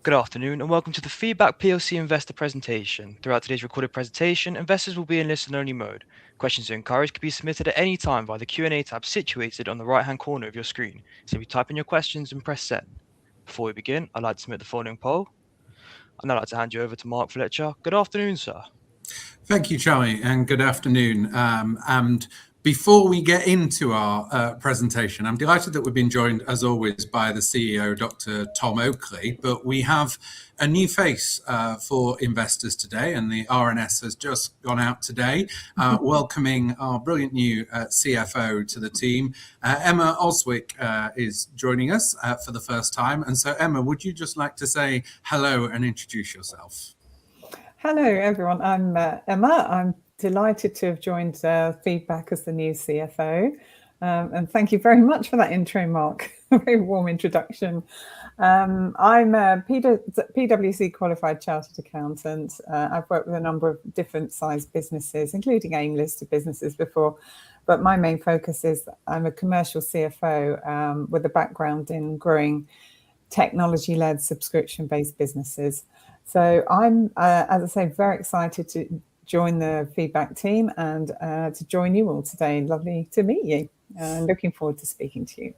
Good afternoon and welcome to the Feedback PLC investor presentation. Throughout today's recorded presentation, investors will be in listen-only mode. Questions are encouraged can be submitted at any time via the Q&A tab situated on the right-hand corner of your screen. Simply type in your questions and press send. Before we begin, I'd like to submit the following poll. I'd now like to hand you over to Mark Fletcher. Good afternoon, sir. Thank you, Charlie, and good afternoon. And before we get into our presentation, I'm delighted that we've been joined, as always, by the CEO, Dr. Tom Oakley, but we have a new face for investors today, and the RNS has just gone out today, welcoming our brilliant new CFO to the team. Emma Oswick is joining us for the first time. And so, Emma, would you just like to say hello and introduce yourself? Hello, everyone. I'm Emma. I'm delighted to have joined Feedback as the new CFO. And thank you very much for that intro, Mark. A very warm introduction. I'm a PwC qualified chartered accountant. I've worked with a number of different sized businesses, including AIM-listed businesses before. But my main focus is I'm a commercial CFO with a background in growing technology-led subscription-based businesses. So I'm, as I say, very excited to join the Feedback team and to join you all today. Lovely to meet you. Looking forward to speaking to you.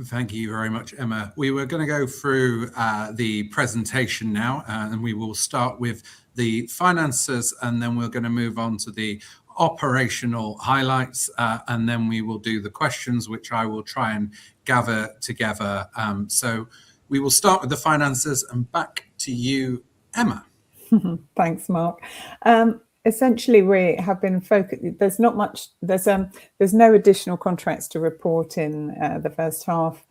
Thank you very much, Emma. We were going to go through the presentation now, and we will start with the finances, and then we're going to move on to the operational highlights, and then we will do the questions, which I will try and gather together. So we will start with the finances, and back to you, Emma. Thanks, Mark. Essentially, we have been focused. There's not much. There's no additional contracts to report in the first half.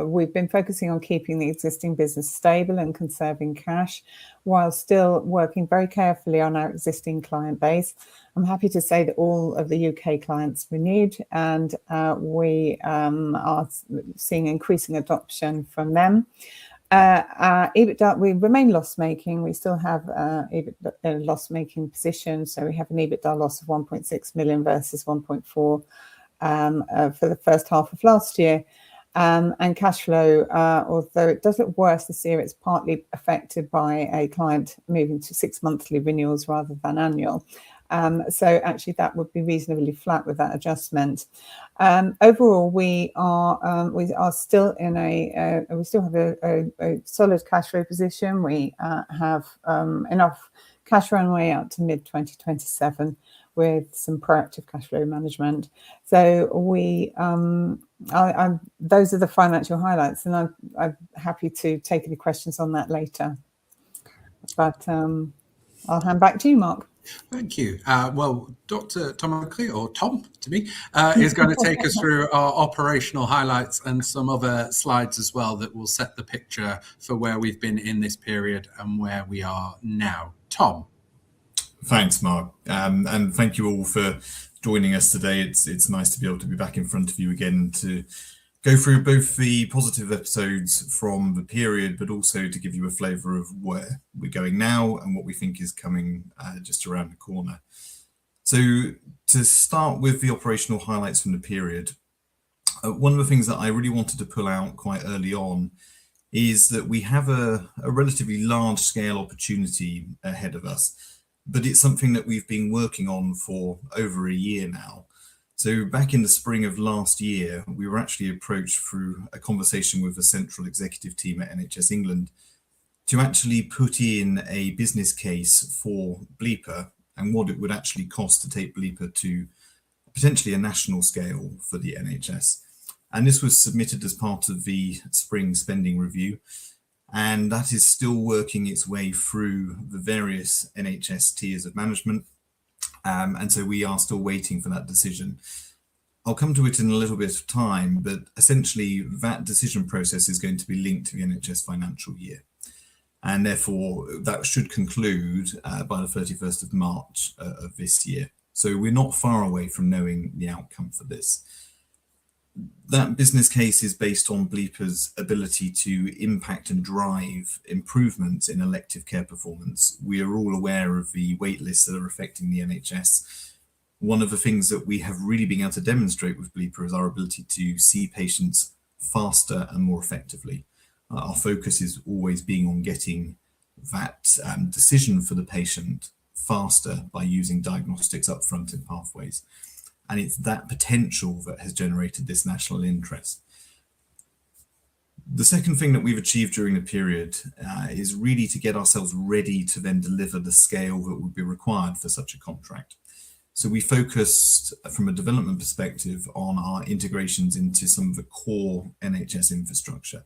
We've been focusing on keeping the existing business stable and conserving cash, while still working very carefully on our existing client base. I'm happy to say that all of the UK clients renewed, and we are seeing increasing adoption from them. EBITDA, we remain loss-making. We still have EBITDA, a loss-making position. So we have an EBITDA loss of 1.6 million versus 1.4 for the first half of last year. And cash flow, although it does look worse this year, it's partly affected by a client moving to 6 monthly renewals rather than annual. So actually that would be reasonably flat with that adjustment. Overall, we are still in we still have a solid cash flow position. We have enough cash runway out to mid-2027 with some proactive cash flow management. So those are the financial highlights, and I'm happy to take any questions on that later. But I'll hand back to you, Mark. Thank you. Well, Dr. Tom Oakley, or Tom to me, is going to take us through our operational highlights and some other slides as well that will set the picture for where we've been in this period and where we are now. Tom. Thanks, Mark. And thank you all for joining us today. It's nice to be able to be back in front of you again to go through both the positive episodes from the period, but also to give you a flavour of where we're going now and what we think is coming just around the corner. So to start with the operational highlights from the period, one of the things that I really wanted to pull out quite early on is that we have a relatively large scale opportunity ahead of us, but it's something that we've been working on for over a year now. So back in the spring of last year, we were actually approached through a conversation with the central executive team at NHS England to actually put in a business case for Bleeper and what it would actually cost to take Bleeper to potentially a national scale for the NHS. And this was submitted as part of the spring spending review. And that is still working its way through the various NHS tiers of management. And so we are still waiting for that decision. I'll come to it in a little bit of time, but essentially that decision process is going to be linked to the NHS financial year. And therefore that should conclude by the 31st of March of this year. So we're not far away from knowing the outcome for this. That business case is based on Bleeper's ability to impact and drive improvements in elective care performance. We are all aware of the wait lists that are affecting the NHS. One of the things that we have really been able to demonstrate with Bleeper is our ability to see patients faster and more effectively. Our focus is always being on getting that decision for the patient faster by using diagnostics upfront in pathways. And it's that potential that has generated this national interest. The second thing that we've achieved during the period is really to get ourselves ready to then deliver the scale that would be required for such a contract. So we focused from a development perspective on our integrations into some of the core NHS infrastructure.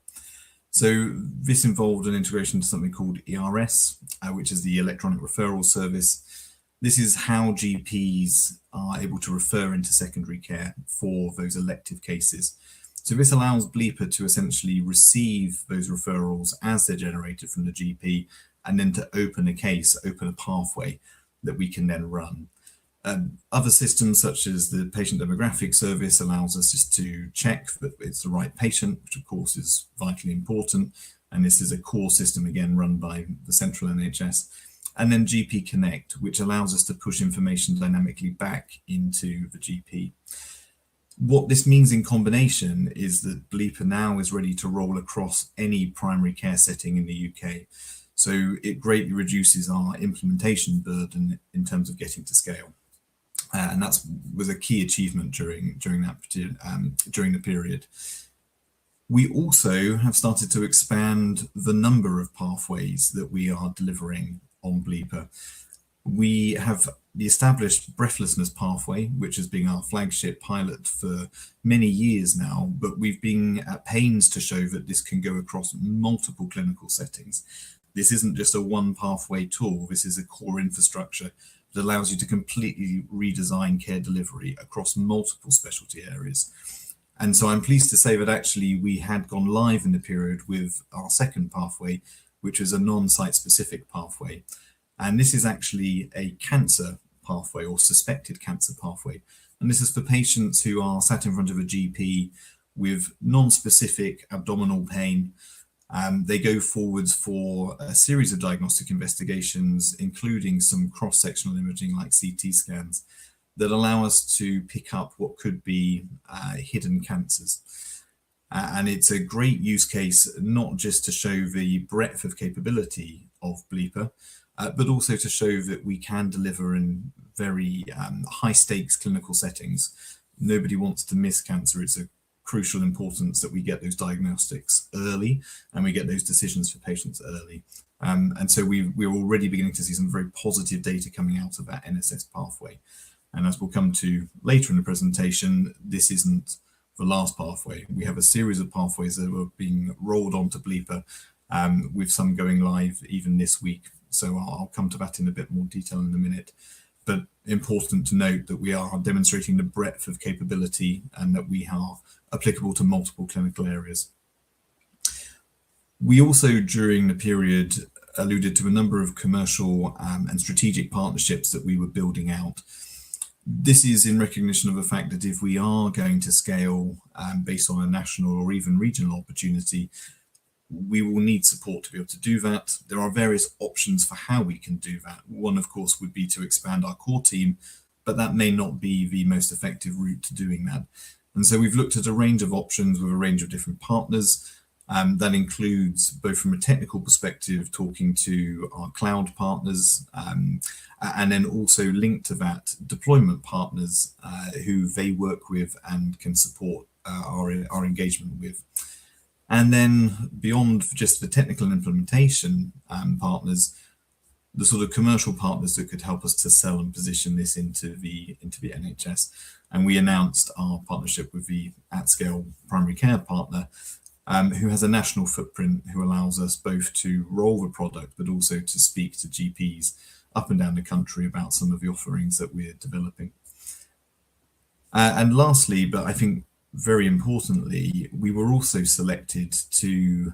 So this involved an integration to something called ERS, which is the electronic referral service. This is how GPs are able to refer into secondary care for those elective cases. So this allows Bleeper to essentially receive those referrals as they're generated from the GP, and then to open a case, open a pathway that we can then run. Other systems such as the patient demographic service allows us just to check that it's the right patient, which of course is vitally important. And this is a core system, again, run by the central NHS. And then GP Connect, which allows us to push information dynamically back into the GP. What this means in combination is that Bleeper now is ready to roll across any primary care setting in the UK. So it greatly reduces our implementation burden in terms of getting to scale. And that was a key achievement during the period. We also have started to expand the number of pathways that we are delivering on Bleeper. We have the established breathlessness pathway, which has been our flagship pilot for many years now, but we've been at pains to show that this can go across multiple clinical settings. This isn't just a one pathway tool. This is a core infrastructure that allows you to completely redesign care delivery across multiple specialty areas. And so I'm pleased to say that actually we had gone live in the period with our second pathway, which is a non-site specific pathway. And this is actually a cancer pathway or suspected cancer pathway. And this is for patients who are sat in front of a GP with non-specific abdominal pain. They go forwards for a series of diagnostic investigations, including some cross-sectional imaging like CT scans, that allow us to pick up what could be hidden cancers. And it's a great use case, not just to show the breadth of capability of Bleeper, but also to show that we can deliver in very high stakes clinical settings. Nobody wants to miss cancer. It's a crucial importance that we get those diagnostics early and we get those decisions for patients early. And so we're already beginning to see some very positive data coming out of that NSS pathway. And as we'll come to later in the presentation, this isn't the last pathway. We have a series of pathways that are being rolled onto Bleeper, with some going live even this week. So I'll come to that in a bit more detail in a minute. But important to note that we are demonstrating the breadth of capability and that we are applicable to multiple clinical areas. We also, during the period, alluded to a number of commercial and strategic partnerships that we were building out. This is in recognition of the fact that if we are going to scale based on a national or even regional opportunity, we will need support to be able to do that. There are various options for how we can do that. One, of course, would be to expand our core team, but that may not be the most effective route to doing that. And so we've looked at a range of options with a range of different partners. That includes both from a technical perspective, talking to our cloud partners, and then also linked to that deployment partners who they work with and can support our engagement with. And then beyond just the technical and implementation partners, the sort of commercial partners that could help us to sell and position this into the NHS. And we announced our partnership with the at-scale primary care partner, who has a national footprint, who allows us both to roll the product, but also to speak to GPs up and down the country about some of the offerings that we're developing. And lastly, but I think very importantly, we were also selected to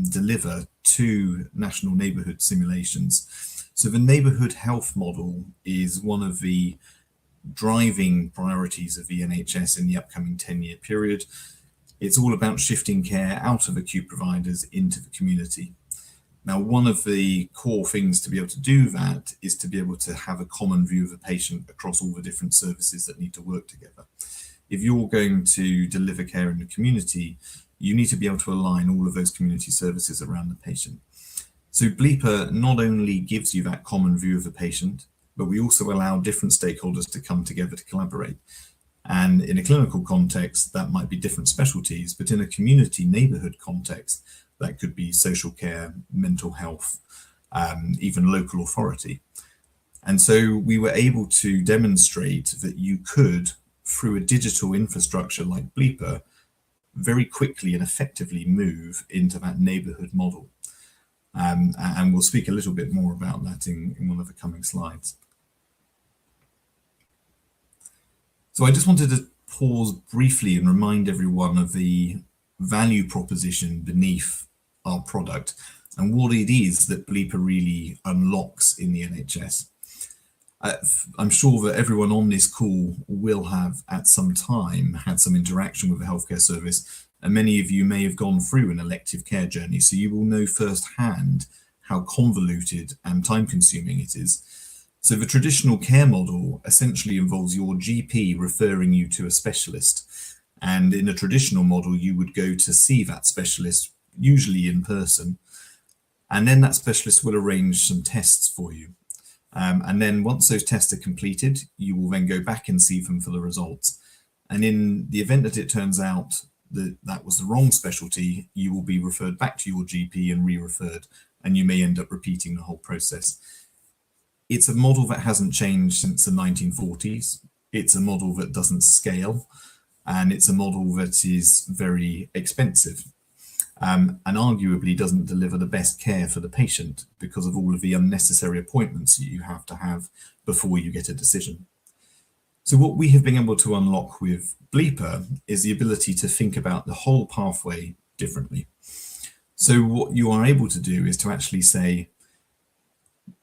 deliver 2 national neighbourhood simulations. So the neighbourhood health model is one of the driving priorities of the NHS in the upcoming 10-year period. It's all about shifting care out of acute providers into the community. Now, one of the core things to be able to do that is to be able to have a common view of the patient across all the different services that need to work together. If you're going to deliver care in the community, you need to be able to align all of those community services around the patient. So Bleeper not only gives you that common view of the patient, but we also allow different stakeholders to come together to collaborate. And in a clinical context, that might be different specialties, but in a community neighbourhood context, that could be social care, mental health, even local authority. And so we were able to demonstrate that you could, through a digital infrastructure like Bleeper, very quickly and effectively move into that neighbourhood model. And we'll speak a little bit more about that in one of the coming slides. So I just wanted to pause briefly and remind everyone of the value proposition beneath our product and what it is that Bleeper really unlocks in the NHS. I'm sure that everyone on this call will have at some time had some interaction with a healthcare service, and many of you may have gone through an elective care journey, so you will know firsthand how convoluted and time-consuming it is. So the traditional care model essentially involves your GP referring you to a specialist, and in a traditional model you would go to see that specialist, usually in person, and then that specialist will arrange some tests for you. And then once those tests are completed, you will then go back and see them for the results. And in the event that it turns out that that was the wrong specialty, you will be referred back to your GP and re-referred, and you may end up repeating the whole process. It's a model that hasn't changed since the 1940s. It's a model that doesn't scale, and it's a model that is very expensive. And arguably doesn't deliver the best care for the patient because of all of the unnecessary appointments you have to have before you get a decision. So what we have been able to unlock with Bleeper is the ability to think about the whole pathway differently. So what you are able to do is to actually say,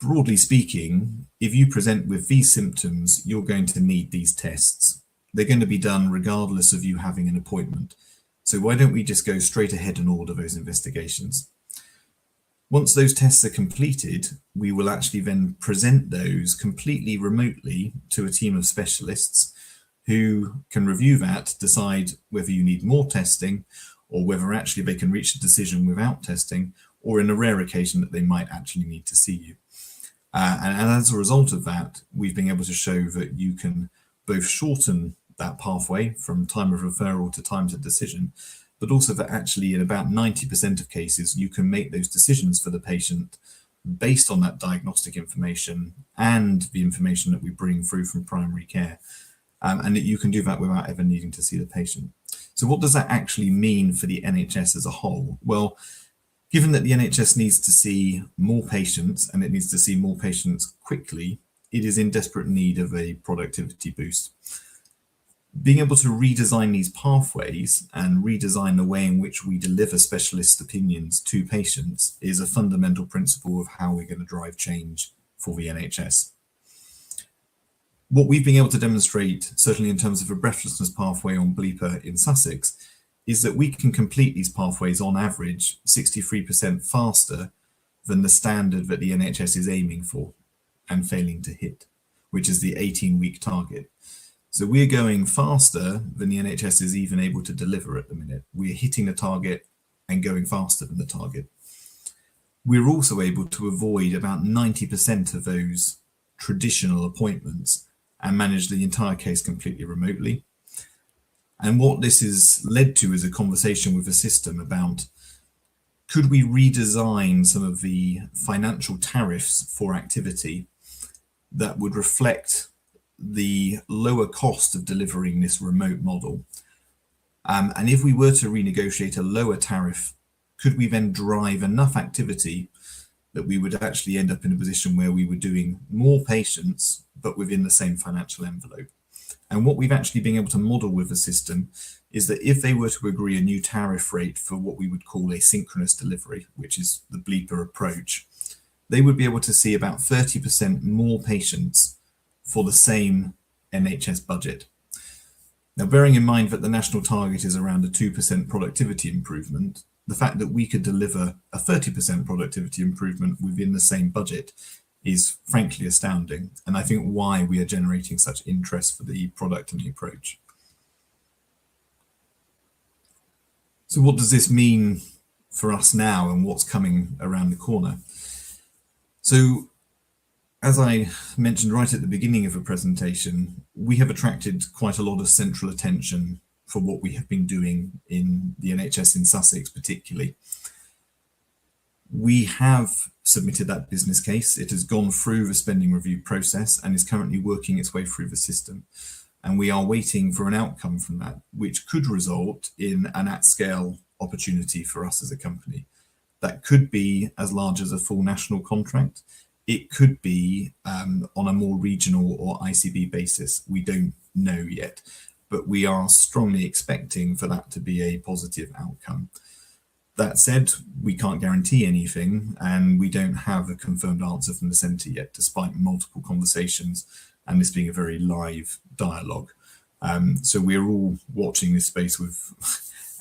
broadly speaking, if you present with these symptoms, you're going to need these tests. They're going to be done regardless of you having an appointment. So why don't we just go straight ahead and order those investigations? Once those tests are completed, we will actually then present those completely remotely to a team of specialists who can review that, decide whether you need more testing or whether actually they can reach a decision without testing, or in a rare occasion that they might actually need to see you. And as a result of that, we've been able to show that you can both shorten that pathway from time of referral to time to decision, but also that actually in about 90% of cases, you can make those decisions for the patient based on that diagnostic information and the information that we bring through from primary care, and that you can do that without ever needing to see the patient. So what does that actually mean for the NHS as a whole? Well, given that the NHS needs to see more patients and it needs to see more patients quickly, it is in desperate need of a productivity boost. Being able to redesign these pathways and redesign the way in which we deliver specialist opinions to patients is a fundamental principle of how we're going to drive change for the NHS. What we've been able to demonstrate, certainly in terms of a breathlessness pathway on Bleeper in Sussex, is that we can complete these pathways on average 63% faster than the standard that the NHS is aiming for and failing to hit, which is the 18-week target. So we're going faster than the NHS is even able to deliver at the minute. We're hitting the target and going faster than the target. We're also able to avoid about 90% of those traditional appointments and manage the entire case completely remotely. And what this has led to is a conversation with the system about, could we redesign some of the financial tariffs for activity that would reflect the lower cost of delivering this remote model? And if we were to renegotiate a lower tariff, could we then drive enough activity that we would actually end up in a position where we were doing more patients, but within the same financial envelope? And what we've actually been able to model with the system is that if they were to agree a new tariff rate for what we would call a synchronous delivery, which is the Bleeper approach, they would be able to see about 30% more patients for the same NHS budget. Now, bearing in mind that the national target is around a 2% productivity improvement, the fact that we could deliver a 30% productivity improvement within the same budget is frankly astounding, and I think why we are generating such interest for the product and the approach. So what does this mean for us now and what's coming around the corner? So as I mentioned right at the beginning of the presentation, we have attracted quite a lot of central attention for what we have been doing in the NHS in Sussex particularly. We have submitted that business case. It has gone through the spending review process and is currently working its way through the system. And we are waiting for an outcome from that, which could result in an at-scale opportunity for us as a company. That could be as large as a full national contract. It could be on a more regional or ICB basis. We don't know yet, but we are strongly expecting for that to be a positive outcome. That said, we can't guarantee anything, and we don't have a confirmed answer from the centre yet, despite multiple conversations and this being a very live dialogue. So we're all watching this space with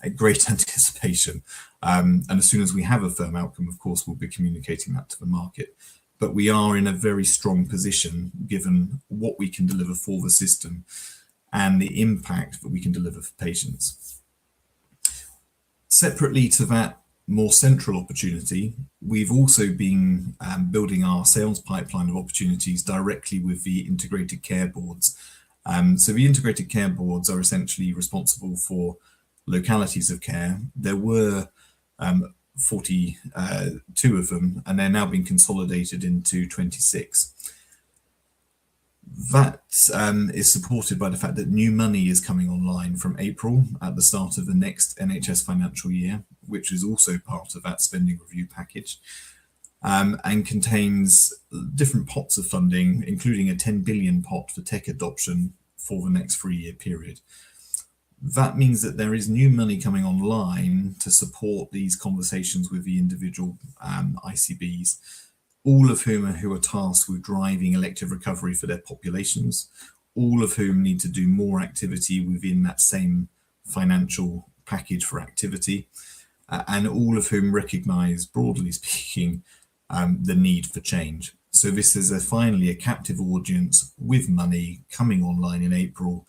a great anticipation. And as soon as we have a firm outcome, of course, we'll be communicating that to the market. But we are in a very strong position, given what we can deliver for the system and the impact that we can deliver for patients. Separately to that more central opportunity, we've also been building our sales pipeline of opportunities directly with the integrated care boards. So the integrated care boards are essentially responsible for localities of care. There were 42 of them, and they're now being consolidated into 26. That is supported by the fact that new money is coming online from April at the start of the next NHS financial year, which is also part of that spending review package, and contains different pots of funding, including a 10 billion pot for tech adoption for the next 3-year period. That means that there is new money coming online to support these conversations with the individual ICBs, all of whom are tasked with driving elective recovery for their populations, all of whom need to do more activity within that same financial package for activity, and all of whom recognise, broadly speaking, the need for change. So this is finally a captive audience with money coming online in April,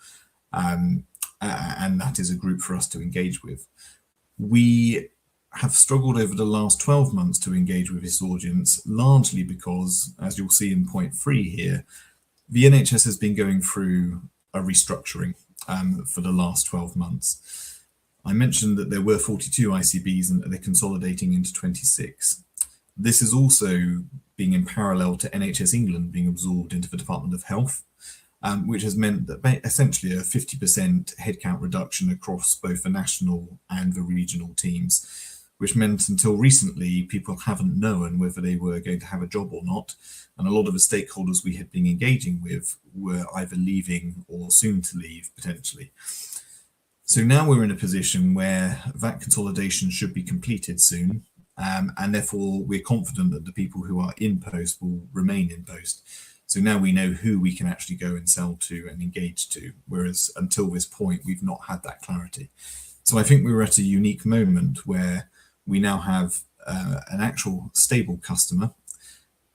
and that is a group for us to engage with. We have struggled over the last 12 months to engage with this audience, largely because, as you'll see in point 3 here, the NHS has been going through a restructuring for the last 12 months. I mentioned that there were 42 ICBs and they're consolidating into 26. This is also being in parallel to NHS England being absorbed into the Department of Health, which has meant that essentially a 50% headcount reduction across both the national and the regional teams, which meant until recently people haven't known whether they were going to have a job or not. And a lot of the stakeholders we had been engaging with were either leaving or soon to leave potentially. So now we're in a position where that consolidation should be completed soon. And therefore we're confident that the people who are in post will remain in post. So now we know who we can actually go and sell to and engage to, whereas until this point, we've not had that clarity. So I think we're at a unique moment where we now have an actual stable customer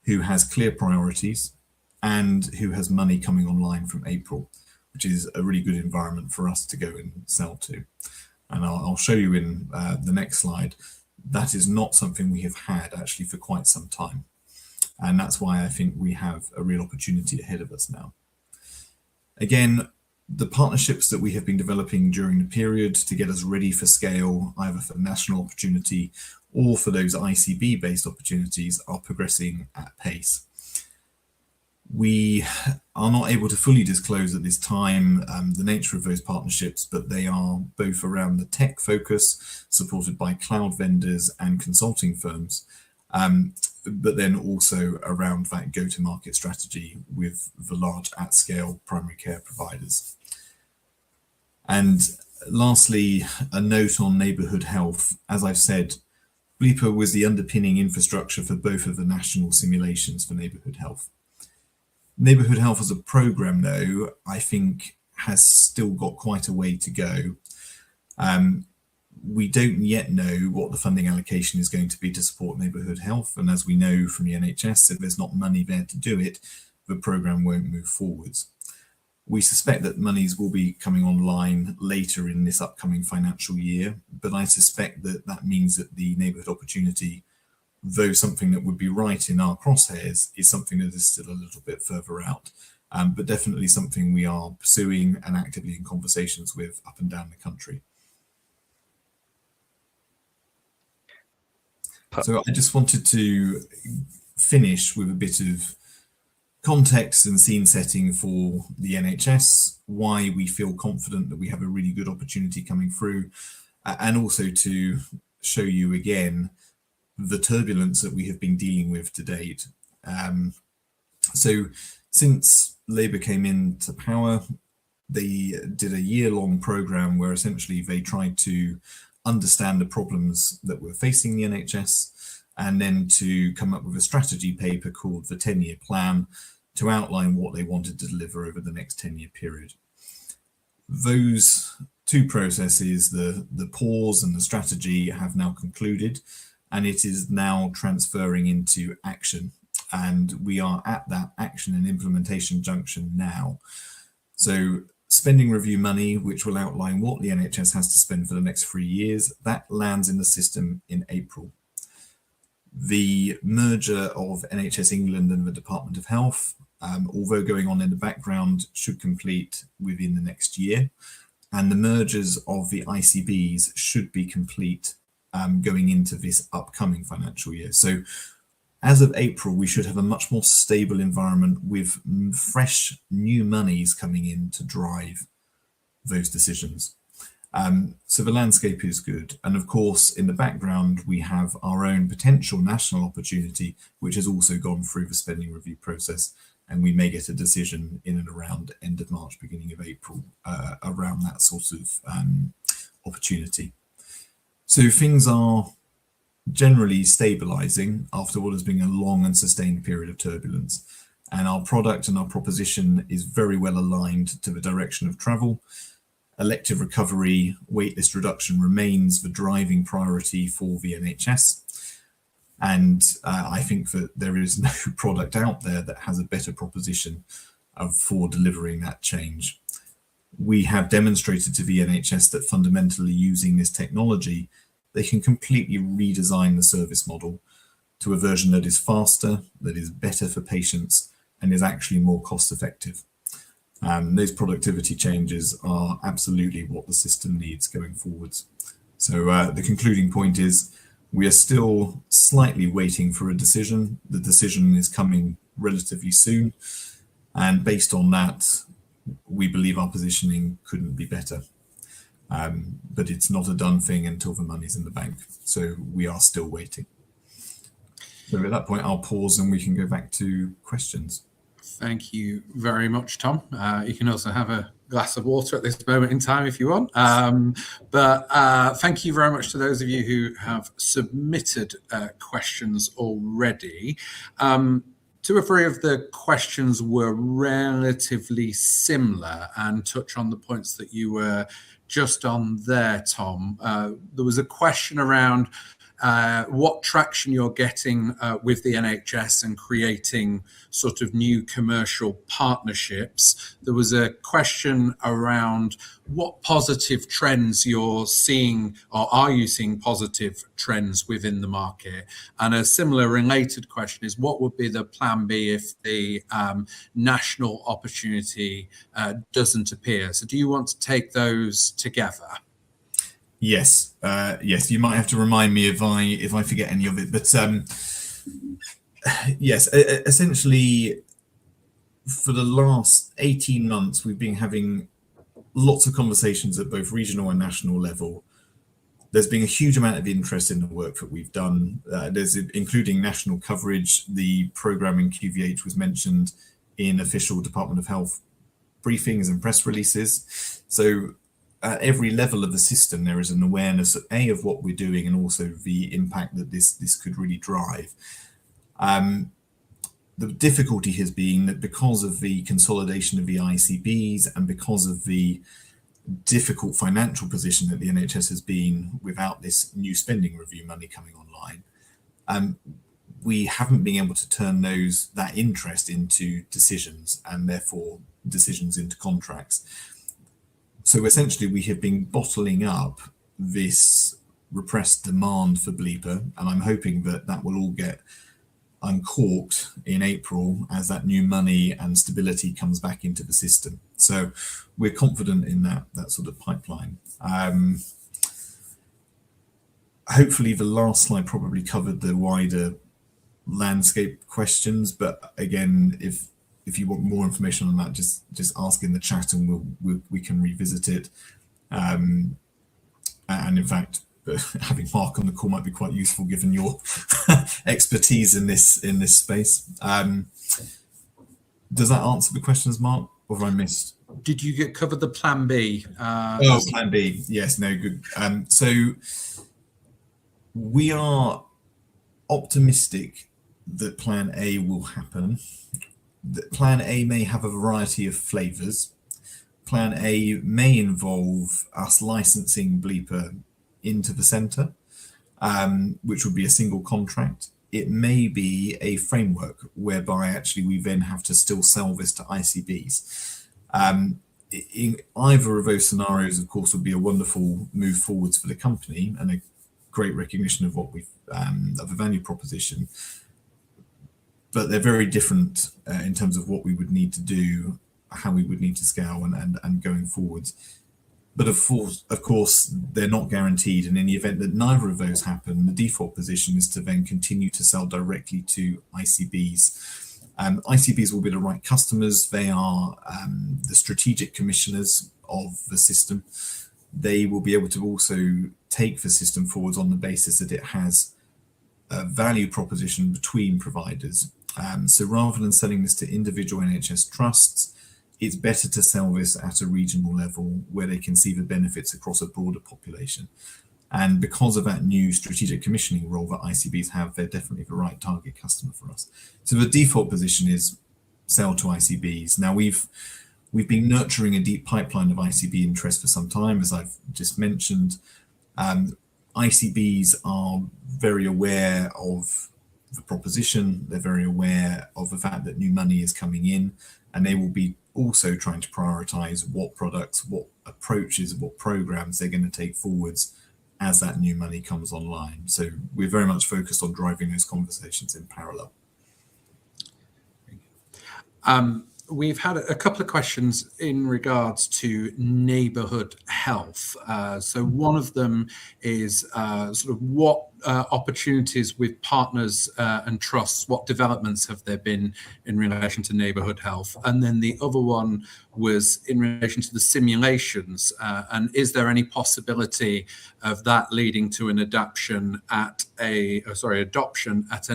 who has clear priorities and who has money coming online from April, which is a really good environment for us to go and sell to. And I'll show you in the next slide, that is not something we have had actually for quite some time. And that's why I think we have a real opportunity ahead of us now. Again, the partnerships that we have been developing during the period to get us ready for scale, either for national opportunity or for those ICB-based opportunities, are progressing at pace. We are not able to fully disclose at this time the nature of those partnerships, but they are both around the tech focus, supported by cloud vendors and consulting firms, but then also around that go-to-market strategy with the large at-scale primary care providers. And lastly, a note on neighbourhood health. As I've said, Bleeper was the underpinning infrastructure for both of the national simulations for neighbourhood health. Neighbourhood health as a programme, though, I think has still got quite a way to go. We don't yet know what the funding allocation is going to be to support neighbourhood health. And as we know from the NHS, if there's not money there to do it, the programme won't move forwards. We suspect that monies will be coming online later in this upcoming financial year, but I suspect that that means that the neighbourhood opportunity, though something that would be right in our crosshairs, is something that is still a little bit further out, but definitely something we are pursuing and actively in conversations with up and down the country. So I just wanted to finish with a bit of context and scene setting for the NHS, why we feel confident that we have a really good opportunity coming through, and also to show you again the turbulence that we have been dealing with to date. So since Labour came into power, they did a year-long programme where essentially they tried to understand the problems that were facing the NHS, and then to come up with a strategy paper called the 10-year plan to outline what they wanted to deliver over the next 10-year period. Those two processes, the pause and the strategy, have now concluded, and it is now transferring into action. And we are at that action and implementation junction now. So spending review money, which will outline what the NHS has to spend for the next 3 years, that lands in the system in April. The merger of NHS England and the Department of Health, although going on in the background, should complete within the next year. And the mergers of the ICBs should be complete going into this upcoming financial year. So as of April, we should have a much more stable environment with fresh new monies coming in to drive those decisions. So the landscape is good. And of course, in the background, we have our own potential national opportunity, which has also gone through the spending review process. And we may get a decision in and around end of March, beginning of April, around that sort of opportunity. So things are generally stabilizing after what has been a long and sustained period of turbulence. And our product and our proposition is very well aligned to the direction of travel. Elective recovery, waitlist reduction remains the driving priority for the NHS. And I think that there is no product out there that has a better proposition for delivering that change. We have demonstrated to the NHS that fundamentally using this technology, they can completely redesign the service model to a version that is faster, that is better for patients, and is actually more cost effective. Those productivity changes are absolutely what the system needs going forwards. So the concluding point is we are still slightly waiting for a decision. The decision is coming relatively soon. And based on that, we believe our positioning couldn't be better. But it's not a done thing until the money's in the bank. So we are still waiting. So at that point, I'll pause and we can go back to questions. Thank you very much, Tom. You can also have a glass of water at this moment in time if you want. But thank you very much to those of you who have submitted questions already. 2 or 3 of the questions were relatively similar and touch on the points that you were just on there, Tom. There was a question around what traction you're getting with the NHS and creating sort of new commercial partnerships. There was a question around what positive trends you're seeing, or are you seeing positive trends within the market? And a similar related question is what would be the plan B if the national opportunity doesn't appear? So do you want to take those together? Yes, yes. You might have to remind me if I forget any of it. But yes, essentially, for the last 18 months, we've been having lots of conversations at both regional and national level. There's been a huge amount of interest in the work that we've done. There's including national coverage. The programme in QVH was mentioned in official Department of Health briefings and press releases. So at every level of the system, there is an awareness of what we're doing and also the impact that this could really drive. The difficulty has been that because of the consolidation of the ICBs and because of the difficult financial position that the NHS has been without this new spending review money coming online, we haven't been able to turn that interest into decisions, and therefore decisions into contracts. So essentially we have been bottling up this repressed demand for Bleeper, and I'm hoping that will all get uncorked in April as that new money and stability comes back into the system. So we're confident in that sort of pipeline. Hopefully the last slide probably covered the wider landscape questions, but again, if you want more information on that, just ask in the chat and we can revisit it. And in fact, having Mark on the call might be quite useful given your expertise in this space. Does that answer the questions, Mark, or have I missed? Did you cover the plan B? Plan B. Yes, no, good. So we are optimistic that plan A will happen. That plan A may have a variety of flavors. Plan A may involve us licensing Bleeper into the centre, which would be a single contract. It may be a framework whereby actually we then have to still sell this to ICBs. In either of those scenarios, of course, would be a wonderful move forwards for the company and a great recognition of what we've of a value proposition. But they're very different in terms of what we would need to do, how we would need to scale and going forwards. But of course, they're not guaranteed. And in the event that neither of those happen, the default position is to then continue to sell directly to ICBs. ICBs will be the right customers. They are the strategic commissioners of the system. They will be able to also take the system forwards on the basis that it has a value proposition between providers. So rather than selling this to individual NHS trusts, it's better to sell this at a regional level where they can see the benefits across a broader population. And because of that new strategic commissioning role that ICBs have, they're definitely the right target customer for us. So the default position is sell to ICBs. Now we've been nurturing a deep pipeline of ICB interest for some time, as I've just mentioned. ICBs are very aware of the proposition. They're very aware of the fact that new money is coming in, and they will be also trying to prioritise what products, what approaches, what programs they're going to take forwards as that new money comes online. So we're very much focused on driving those conversations in parallel. We've had a couple of questions in regards to neighbourhood health. So one of them is sort of what opportunities with partners and trusts, what developments have there been in relation to neighbourhood health? And then the other one was in relation to the simulations, and is there any possibility of that leading to an adoption at a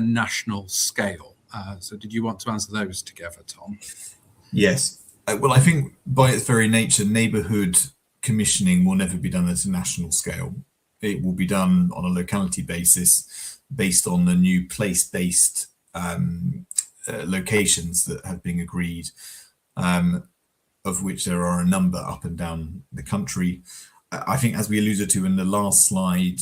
national scale? So did you want to answer those together, Tom? Yes. Well, I think by its very nature, neighbourhood commissioning will never be done at a national scale. It will be done on a locality basis based on the new place-based locations that have been agreed, of which there are a number up and down the country. I think, as we alluded to in the last slide,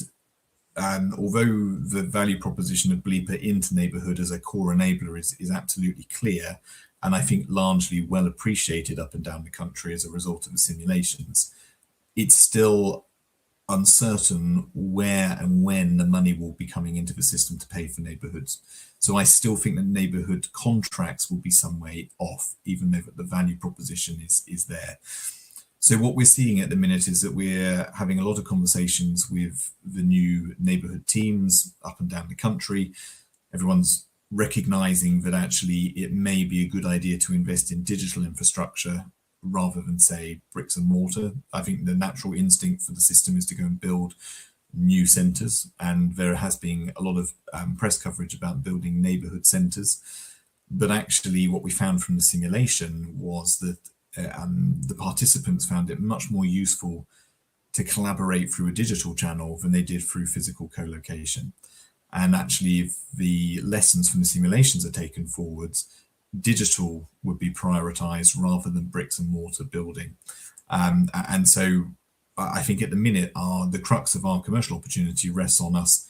although the value proposition of Bleeper into neighbourhood as a core enabler is absolutely clear, and I think largely well appreciated up and down the country as a result of the simulations, it's still uncertain where and when the money will be coming into the system to pay for neighbourhoods. So I still think that neighbourhood contracts will be some way off, even though the value proposition is there. So what we're seeing at the minute is that we're having a lot of conversations with the new neighbourhood teams up and down the country. Everyone's recognising that actually it may be a good idea to invest in digital infrastructure rather than, say, bricks and mortar. I think the natural instinct for the system is to go and build new centres, and there has been a lot of press coverage about building neighbourhood centres. But actually what we found from the simulation was that the participants found it much more useful to collaborate through a digital channel than they did through physical co-location. And actually, if the lessons from the simulations are taken forwards, digital would be prioritised rather than bricks and mortar building. And so I think at the minute, the crux of our commercial opportunity rests on us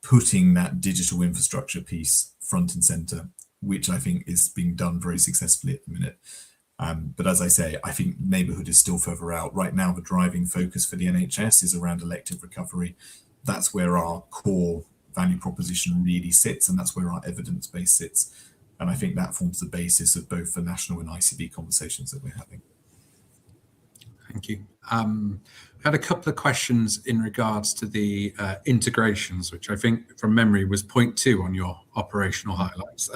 putting that digital infrastructure piece front and center, which I think is being done very successfully at the minute. But as I say, I think neighbourhood is still further out. Right now, the driving focus for the NHS is around elective recovery. That's where our core value proposition really sits, and that's where our evidence base sits. And I think that forms the basis of both the national and ICB conversations that we're having. Thank you. I had a couple of questions in regards to the integrations, which I think from memory was point 2 on your operational highlights.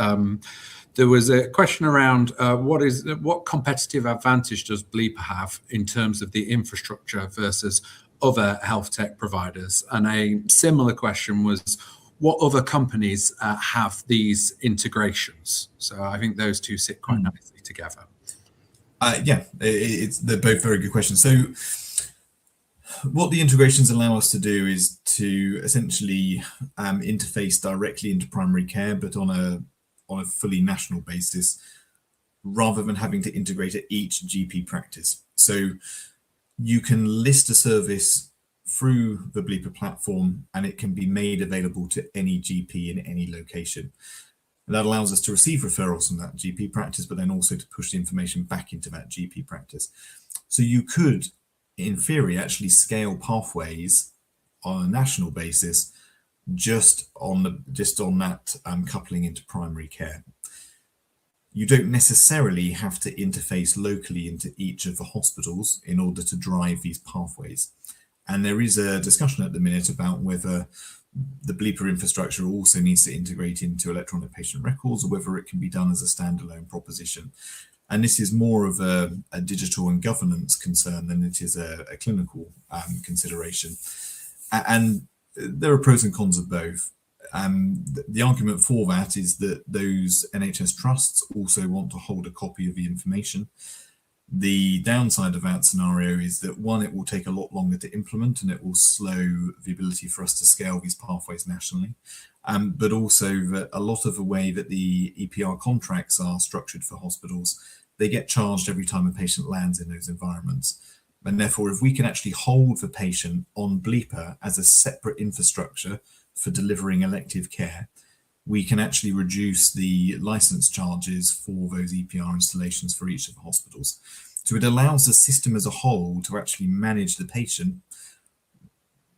There was a question around what competitive advantage does Bleeper have in terms of the infrastructure versus other health tech providers? And a similar question was, what other companies have these integrations? So I think those two sit quite nicely together. They're both very good questions. So what the integrations allow us to do is to essentially interface directly into primary care, but on a fully national basis, rather than having to integrate at each GP practice. So you can list a service through the Bleeper platform, and it can be made available to any GP in any location. And that allows us to receive referrals from that GP practice, but then also to push the information back into that GP practice. So you could, in theory, actually scale pathways on a national basis just on that coupling into primary care. You don't necessarily have to interface locally into each of the hospitals in order to drive these pathways. And there is a discussion at the minute about whether the Bleeper infrastructure also needs to integrate into electronic patient records, or whether it can be done as a standalone proposition. And this is more of a digital and governance concern than it is a clinical consideration. And there are pros and cons of both. The argument for that is that those NHS trusts also want to hold a copy of the information. The downside of that scenario is that, one, it will take a lot longer to implement, and it will slow the ability for us to scale these pathways nationally. But also that a lot of the way that the EPR contracts are structured for hospitals, they get charged every time a patient lands in those environments. And therefore, if we can actually hold the patient on Bleeper as a separate infrastructure for delivering elective care, we can actually reduce the license charges for those EPR installations for each of the hospitals. So it allows the system as a whole to actually manage the patient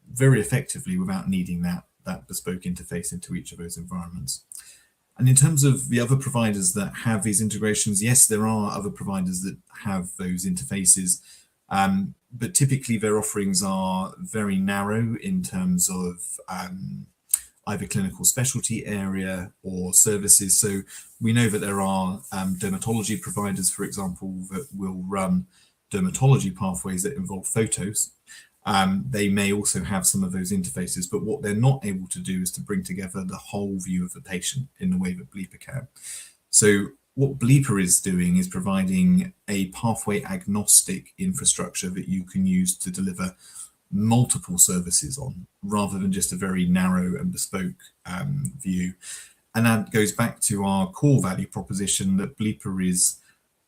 very effectively without needing that bespoke interface into each of those environments. And in terms of the other providers that have these integrations, yes, there are other providers that have those interfaces, but typically their offerings are very narrow in terms of either clinical specialty area or services. So we know that there are dermatology providers, for example, that will run dermatology pathways that involve photos. They may also have some of those interfaces, but what they're not able to do is to bring together the whole view of the patient in the way that Bleeper can. So what Bleeper is doing is providing a pathway agnostic infrastructure that you can use to deliver multiple services on, rather than just a very narrow and bespoke view. And that goes back to our core value proposition that Bleeper is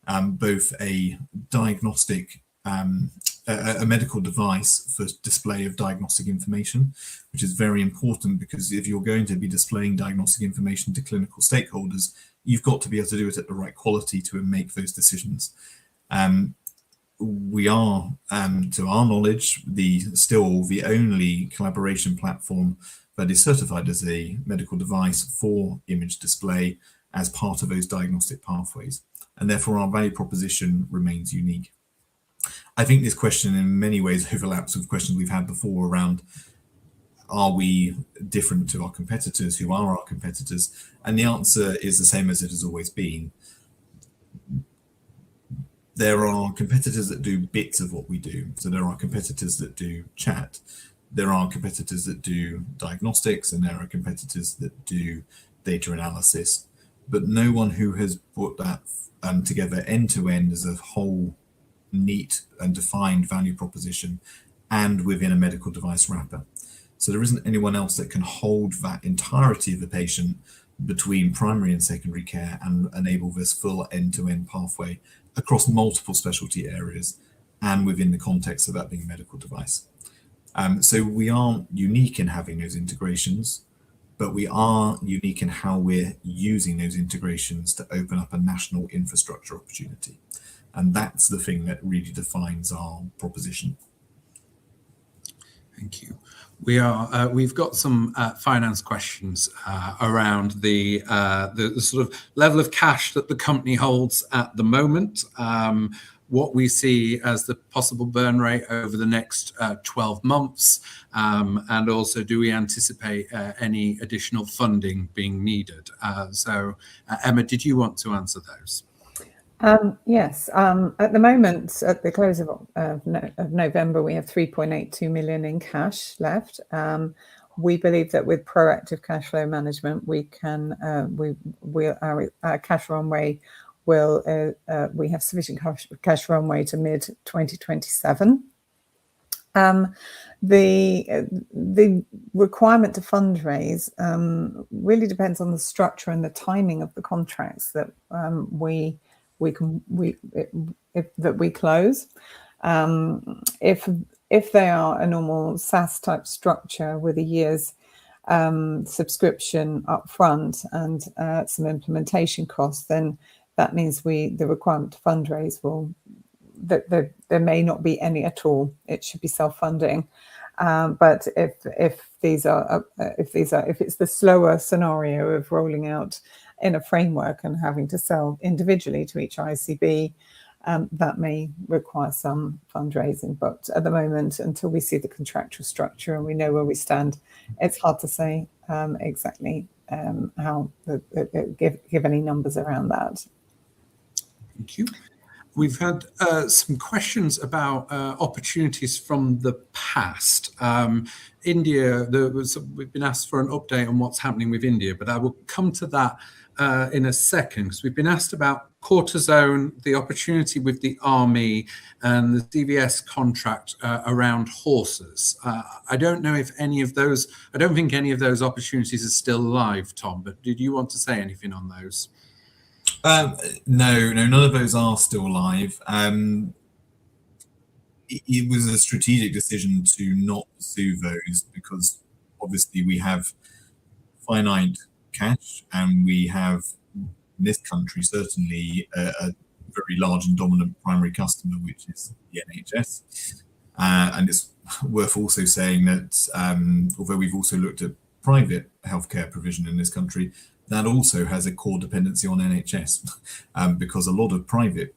both a diagnostic, a medical device for display of diagnostic information, which is very important, because if you're going to be displaying diagnostic information to clinical stakeholders, you've got to be able to do it at the right quality to make those decisions. We are, to our knowledge, still the only collaboration platform that is certified as a medical device for image display as part of those diagnostic pathways. And therefore our value proposition remains unique. I think this question in many ways overlaps with questions we've had before around, are we different to our competitors? Who are our competitors? And the answer is the same as it has always been. There are competitors that do bits of what we do. So there are competitors that do chat. There are competitors that do diagnostics, and there are competitors that do data analysis. But no one who has put that together end to end as a whole, neat and defined value proposition, and within a medical device wrapper. So there isn't anyone else that can hold that entirety of the patient between primary and secondary care and enable this full end-to-end pathway across multiple specialty areas and within the context of that being a medical device. So we aren't unique in having those integrations. but we are unique in how we're using those integrations to open up a national infrastructure opportunity. And that's the thing that really defines our proposition. Thank you. We've got some finance questions around the sort of level of cash that the company holds at the moment, what we see as the possible burn rate over the next 12 months, and also do we anticipate any additional funding being needed? So, Emma, did you want to answer those? Yes, at the moment, at the close of November, we have 3.82 million in cash left. We believe that with proactive cash flow management, we can our cash runway will we have sufficient cash runway to mid 2027. The requirement to fundraise really depends on the structure and the timing of the contracts that we close. If they are a normal SaaS type structure with a year's subscription upfront and some implementation costs, then that means the requirement to fundraise there may not be any at all. It should be self-funding. But if it's the slower scenario of rolling out in a framework and having to sell individually to each ICB, that may require some fundraising. But at the moment, until we see the contractual structure and we know where we stand, it's hard to say exactly how give any numbers around that. Thank you. We've had some questions about opportunities from the past. India, we've been asked for an update on what's happening with India, but I will come to that in a second, because we've been asked about cortisone, the opportunity with the army, and the CVS contract around horses. I don't know if any of those, I don't think any of those opportunities are still live, Tom, but did you want to say anything on those? No, none of those are still live. It was a strategic decision to not pursue those because obviously we have finite cash and we have, in this country, certainly a very large and dominant primary customer, which is the NHS. And it's worth also saying that although we've also looked at private healthcare provision in this country, that also has a core dependency on NHS because a lot of private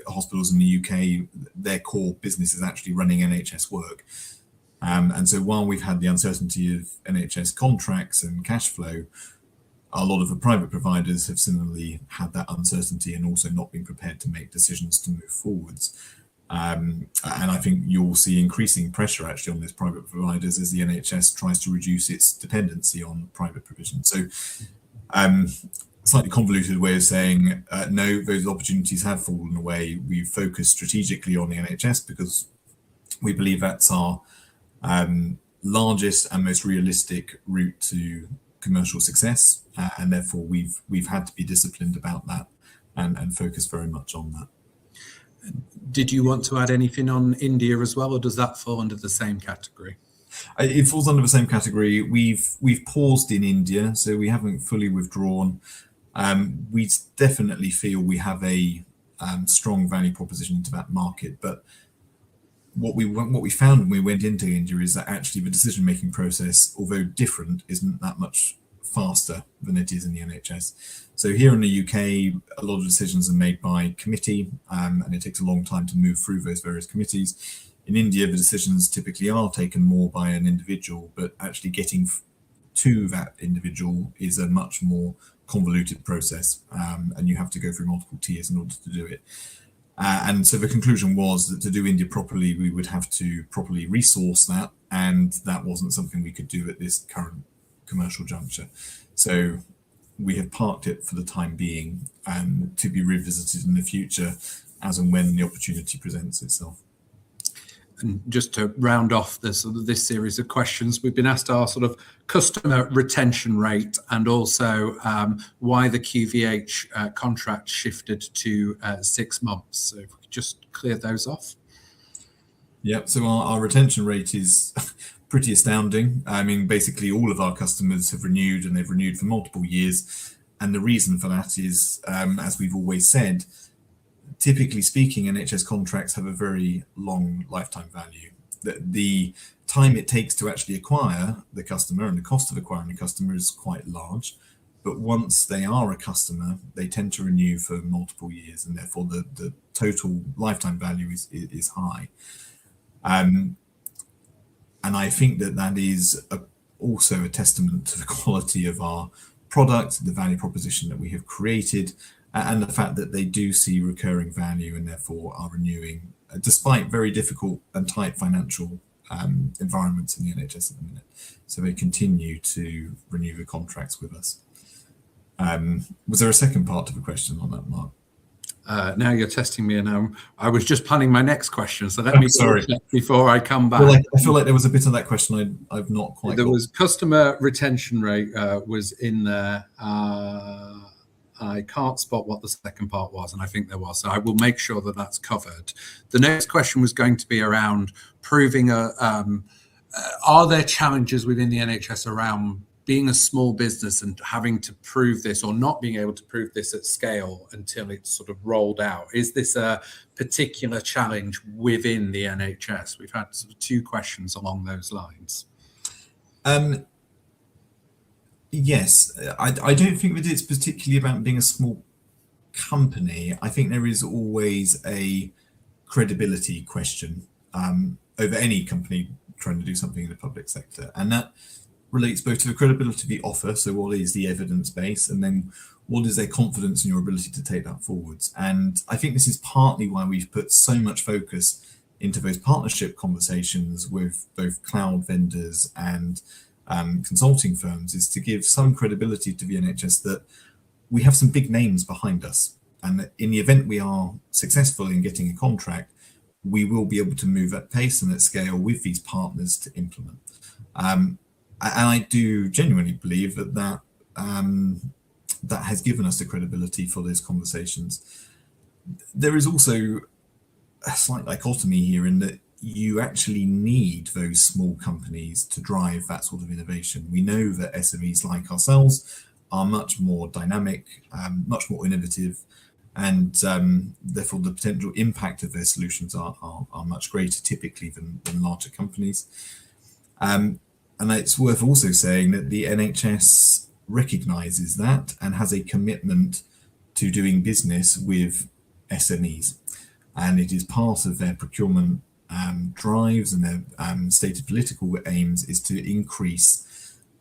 hospitals in the UK, their core business is actually running NHS work. And so while we've had the uncertainty of NHS contracts and cash flow, a lot of the private providers have similarly had that uncertainty and also not been prepared to make decisions to move forwards. And I think you'll see increasing pressure actually on those private providers as the NHS tries to reduce its dependency on private provision. So slightly convoluted way of saying, no, those opportunities have fallen away. We've focused strategically on the NHS because we believe that's our largest and most realistic route to commercial success. And therefore we've had to be disciplined about that and focus very much on that. Did you want to add anything on India as well, or does that fall under the same category? It falls under the same category. We've paused in India, so we haven't fully withdrawn. We definitely feel we have a strong value proposition to that market, but what we found when we went into India is that actually the decision-making process, although different, isn't that much faster than it is in the NHS. So here in the UK, a lot of decisions are made by committee, and it takes a long time to move through those various committees. In India, the decisions typically are taken more by an individual, but actually getting to that individual is a much more convoluted process, and you have to go through multiple tiers in order to do it. And so the conclusion was that to do India properly, we would have to properly resource that, and that wasn't something we could do at this current commercial juncture. So we have parked it for the time being, to be revisited in the future as and when the opportunity presents itself. And just to round off this series of questions, we've been asked our sort of customer retention rate and also why the QVH contract shifted to 6 months. So if we could just clear those off. Yeah, so our retention rate is pretty astounding. I mean, basically all of our customers have renewed, and they've renewed for multiple years. And the reason for that is, as we've always said, typically speaking, NHS contracts have a very long lifetime value. The time it takes to actually acquire the customer and the cost of acquiring a customer is quite large. But once they are a customer, they tend to renew for multiple years, and therefore the total lifetime value is high. And I think that is also a testament to the quality of our product, the value proposition that we have created, and the fact that they do see recurring value and therefore are renewing, despite very difficult and tight financial environments in the NHS at the minute. So they continue to renew the contracts with us. Was there a second part to the question on that, Mark? Now you're testing me, and I was just planning my next question, so let me sorry before I come back. Well, I feel like there was a bit of that question I've not quite There got. was customer retention rate was in there. I can't spot what the second part was, and I think there was, so I will make sure that that's covered. The next question was going to be around proving are there challenges within the NHS around being a small business and having to prove this, or not being able to prove this at scale until it's sort of rolled out? Is this a particular challenge within the NHS? We've had sort of two questions along those lines. Yes, I don't think that it's particularly about being a small company. I think there is always a credibility question over any company trying to do something in the public sector, and that relates both to the credibility of the offer, so what is the evidence base, and then what is their confidence in your ability to take that forwards. And I think this is partly why we've put so much focus into those partnership conversations with both cloud vendors and consulting firms, is to give some credibility to the NHS that we have some big names behind us, and that in the event we are successful in getting a contract, we will be able to move at pace and at scale with these partners to implement. And I do genuinely believe that has given us the credibility for those conversations. There is also a slight dichotomy here in that you actually need those small companies to drive that sort of innovation. We know that SMEs like ourselves are much more dynamic, much more innovative, and therefore the potential impact of their solutions are much greater typically than larger companies. And it's worth also saying that the NHS recognises that and has a commitment to doing business with SMEs. And it is part of their procurement drives and their stated political aims is to increase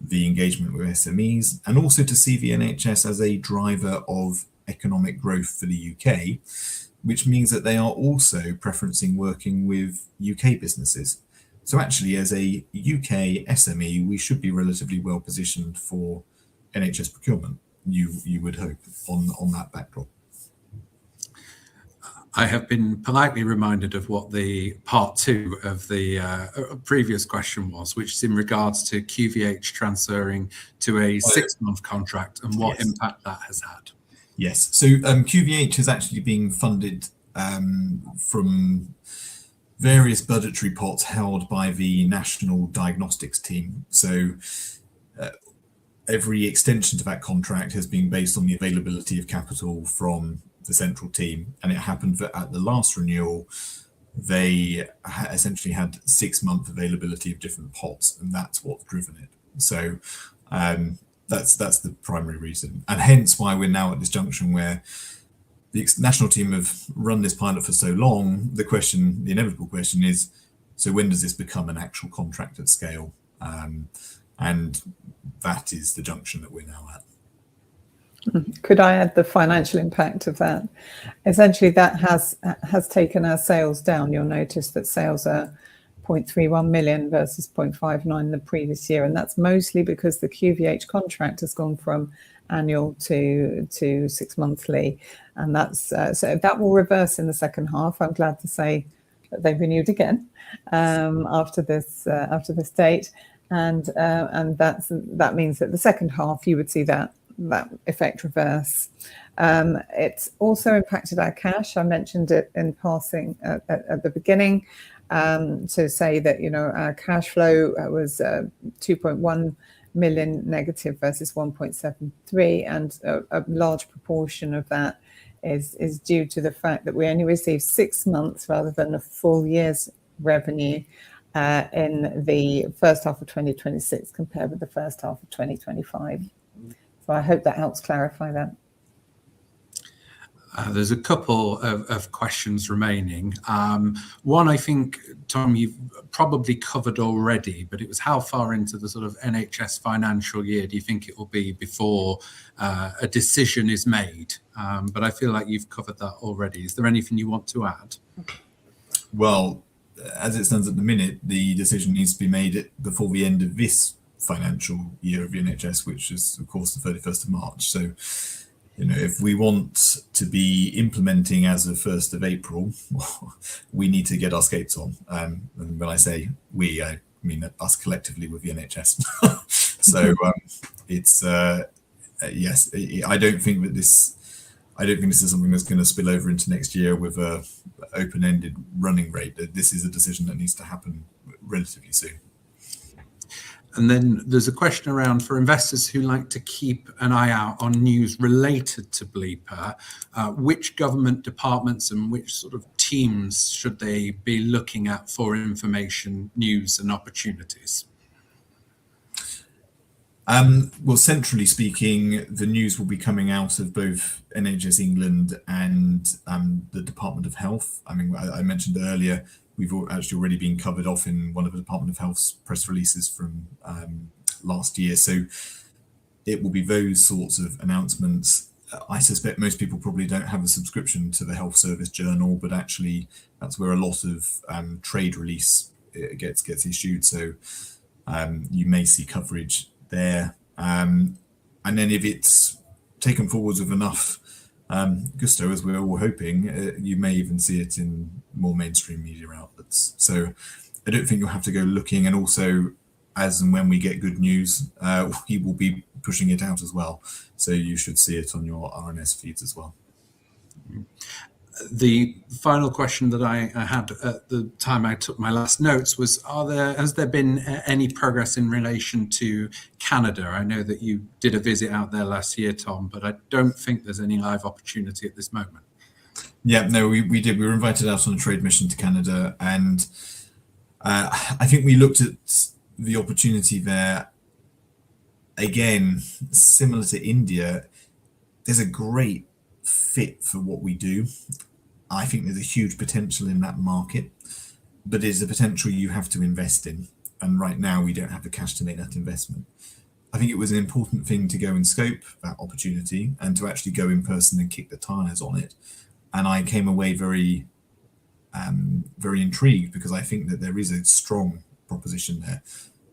the engagement with SMEs, and also to see the NHS as a driver of economic growth for the UK, which means that they are also preferencing working with UK businesses. So actually, as a UK SME, we should be relatively well positioned for NHS procurement, you would hope, on that backdrop. I have been politely reminded of what the part two of the previous question was, which is in regards to QVH transferring to a 6-month contract and what impact that has had. Yes, so QVH is actually being funded from various budgetary pots held by the National Diagnostics team. So every extension to that contract has been based on the availability of capital from the central team, and it happened that at the last renewal they essentially had 6-month availability of different pots, and that's what's driven it. So that's the primary reason, and hence why we're now at this junction where the national team have run this pilot for so long. The inevitable question is, so when does this become an actual contract at scale? And that is the junction that we're now at. Could I add the financial impact of that? Essentially, that has taken our sales down. You'll notice that sales are 0.31 million versus 0.59 the previous year, and that's mostly because the QVH contract has gone from annual to 6 monthly, and that's so that will reverse in the second half. I'm glad to say that they've renewed again after this date, and that means that the second half you would see that effect reverse. It's also impacted our cash. I mentioned it in passing at the beginning. So say that, our cash flow was 2.1 million negative versus 1.73, and a large proportion of that is due to the fact that we only received 6 months rather than a full year's revenue in the first half of 2026 compared with the first half of 2025. So I hope that helps clarify that. There's a couple of questions remaining. One, I think, Tom, you've probably covered already, but it was how far into the sort of NHS financial year do you think it will be before a decision is made? But I feel like you've covered that already. Is there anything you want to add? Well, as it stands at the minute, the decision needs to be made before the end of this financial year of the NHS, which is, of course, the 31st of March. So, if we want to be implementing as of 1st of April, we need to get our skates on. And when I say we, I mean us collectively with the NHS. So it's yes, I don't think this is something that's going to spill over into next year with a open-ended running rate. This is a decision that needs to happen relatively soon. And then there's a question around for investors who like to keep an eye out on news related to Bleeper, which government departments and which sort of teams should they be looking at for information, news and opportunities? Well, centrally speaking, the news will be coming out of both NHS England and the Department of Health. I mean, I mentioned earlier, we've actually already been covered off in one of the Department of Health's press releases from last year. So it will be those sorts of announcements. I suspect most people probably don't have a subscription to the Health Service Journal, but actually that's where a lot of trade release gets issued. So you may see coverage there. And then if it's taken forwards with enough gusto, as we're all hoping, you may even see it in more mainstream media outlets. So I don't think you'll have to go looking. And also, as and when we get good news, we will be pushing it out as well. So you should see it on your RNS feeds as well. The final question that I had at the time I took my last notes was, has there been any progress in relation to Canada? I know that you did a visit out there last year, Tom, but I don't think there's any live opportunity at this moment. Yeah, no, we did. We were invited out on a trade mission to Canada, and I think we looked at the opportunity there. Again, similar to India, there's a great fit for what we do. I think there's a huge potential in that market, but it's a potential you have to invest in. And right now we don't have the cash to make that investment. I think it was an important thing to go and scope that opportunity and to actually go in person and kick the tires on it. And I came away very, very intrigued, because I think that there is a strong proposition there,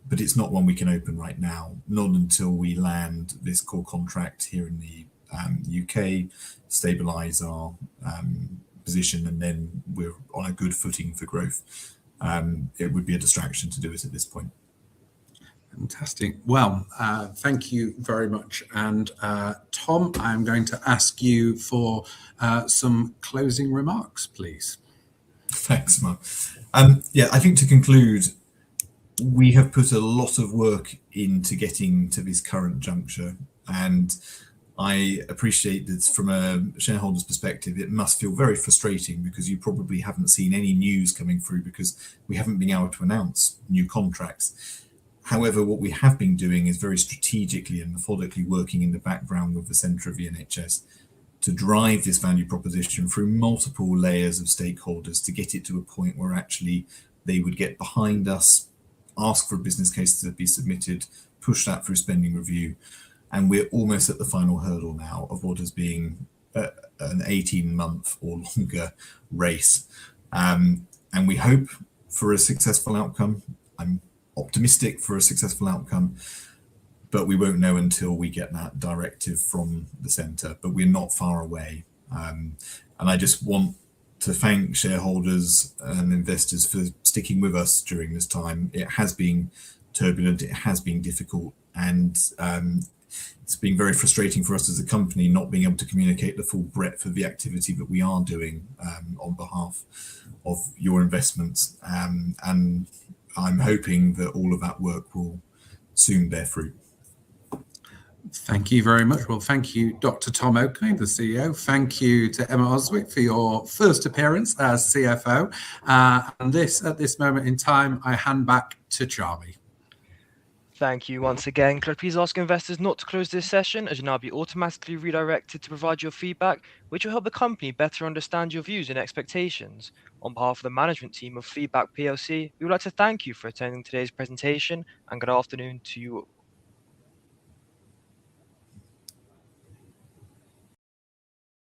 but it's not one we can open right now, not until we land this core contract here in the UK, stabilize our position, and then we're on a good footing for growth. It would be a distraction to do it at this point. Fantastic. Well, thank you very much. And Tom, I'm going to ask you for some closing remarks, please. Thanks, Mark. Yeah, I think to conclude, we have put a lot of work into getting to this current juncture, and I appreciate that from a shareholder's perspective, it must feel very frustrating, because you probably haven't seen any news coming through because we haven't been able to announce new contracts. However, what we have been doing is very strategically and methodically working in the background with the centre of the NHS to drive this value proposition through multiple layers of stakeholders to get it to a point where actually they would get behind us, ask for a business case to be submitted, push that through spending review. And we're almost at the final hurdle now of what has been an 18-month or longer race. And we hope for a successful outcome. I'm optimistic for a successful outcome, but we won't know until we get that directive from the centre. But we're not far away. And I just want to thank shareholders and investors for sticking with us during this time. It has been turbulent, it has been difficult, and it's been very frustrating for us as a company not being able to communicate the full breadth of the activity that we are doing on behalf of your investments. And I'm hoping that all of that work will soon bear fruit. Thank you very much. Well, thank you, Dr. Tom Oakley, the CEO. Thank you to Emma Oswick for your first appearance as CFO. And at this moment in time, I hand back to Charlie. Thank you once again. Could I please ask investors not to close this session, as you'll now be automatically redirected to provide your feedback, which will help the company better understand your views and expectations. On behalf of the management team of Feedback PLC, we would like to thank you for attending today's presentation, and good afternoon to you all.